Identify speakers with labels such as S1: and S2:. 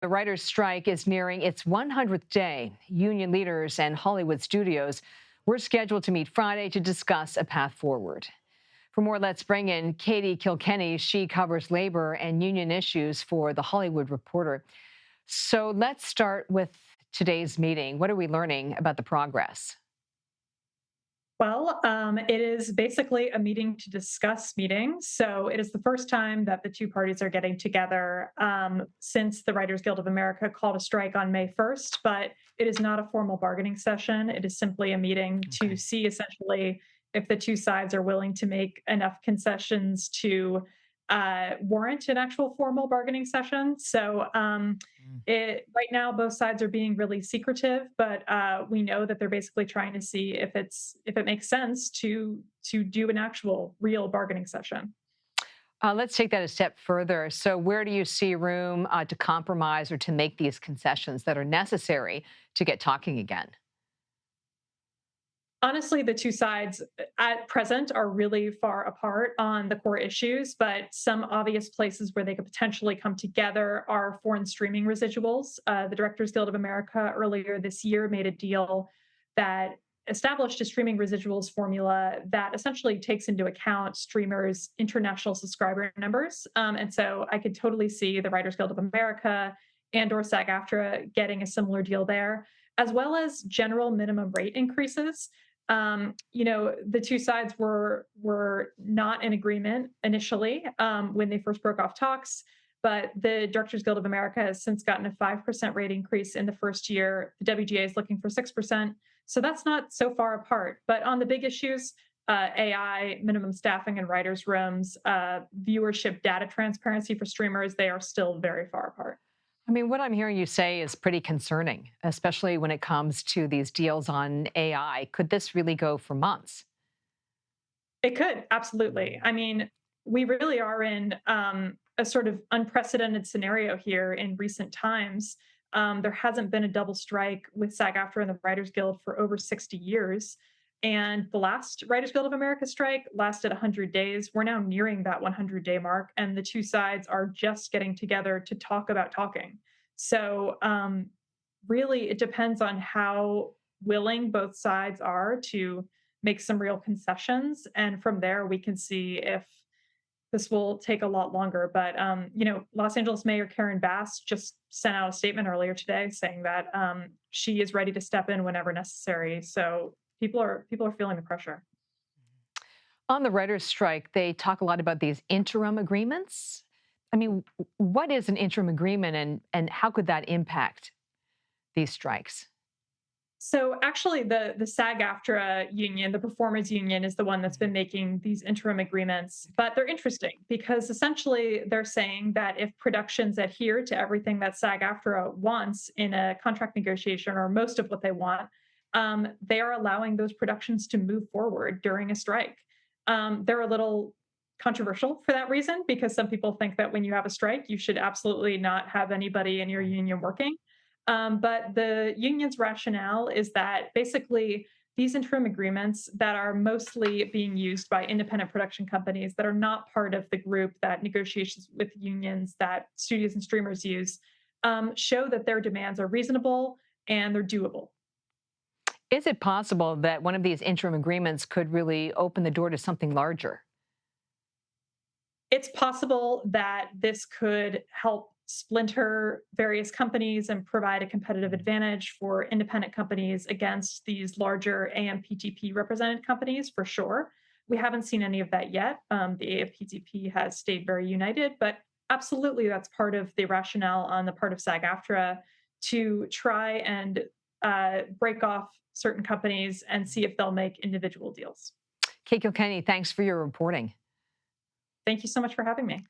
S1: The writers' strike is nearing its 100th day. Union leaders and Hollywood studios were scheduled to meet Friday to discuss a path forward. For more, let's bring in Katie Kilkenny. She covers labor and union issues for The Hollywood Reporter. So let's start with today's meeting. What are we learning about the progress?
S2: It is basically a meeting to discuss meetings. So it is the first time that the two parties are getting together since the Writers Guild of America called a strike on May 1st. But it is not a formal bargaining session. It is simply a meeting to
S1: Okay.
S2: see essentially if the two sides are willing to make enough concessions to warrant an actual formal bargaining session.
S1: Mm.
S2: Right now, both sides are being really secretive, but we know that they're basically trying to see if it makes sense to do an actual real bargaining session.
S1: Let's take that a step further. So, where do you see room to compromise or to make these concessions that are necessary to get talking again?
S2: Honestly, the two sides at present are really far apart on the core issues, but some obvious places where they could potentially come together are foreign streaming residuals. The Directors Guild of America earlier this year made a deal that established a streaming residuals formula that essentially takes into account streamers' international subscriber numbers. And so I could totally see the Writers Guild of America and or SAG-AFTRA getting a similar deal there, as well as general minimum rate increases. The two sides were not in agreement initially when they first broke off talks, but the Directors Guild of America has since gotten a 5% rate increase in the first year. The WGA is looking for 6%. So that's not so far apart. But on the big issues, AI, minimum staffing in writers' rooms, viewership data transparency for streamers, they are still very far apart.
S1: I mean, what I'm hearing you say is pretty concerning, especially when it comes to these deals on AI. Could this really go for months?
S2: It could, absolutely. I mean, we really are in a sort of unprecedented scenario here in recent times. There hasn't been a double strike with SAG-AFTRA and the Writers Guild for over 60 years. And the last Writers Guild of America strike lasted 100 days. We're now nearing that 100-day mark, and the two sides are just getting together to talk about talking. So, really, it depends on how willing both sides are to make some real concessions. And from there, we can see if this will take a lot longer. But Los Angeles Mayor Karen Bass just sent out a statement earlier today saying that she is ready to step in whenever necessary. So people are feeling the pressure.
S1: On the writers' strike, they talk a lot about these interim agreements. I mean, what is an interim agreement and how could that impact these strikes?
S2: So actually, the SAG-AFTRA union, the performers union, is the one that's been making these interim agreements. But they're interesting because essentially they're saying that if productions adhere to everything that SAG-AFTRA wants in a contract negotiation, or most of what they want, they are allowing those productions to move forward during a strike. They're a little controversial for that reason because some people think that when you have a strike, you should absolutely not have anybody in your union working. But the union's rationale is that basically these interim agreements that are mostly being used by independent production companies that are not part of the group that negotiations with unions that studios and streamers use show that their demands are reasonable and they're doable.
S1: Is it possible that one of these interim agreements could really open the door to something larger?
S2: It's possible that this could help splinter various companies and provide a competitive advantage for independent companies against these larger AMPTP represented companies for sure. We haven't seen any of that yet. The AMPTP has stayed very united, but absolutely that's part of the rationale on the part of SAG-AFTRA to try and break off certain companies and see if they'll make individual deals.
S1: Kate Kilkenny, thanks for your reporting.
S2: Thank you so much for having me.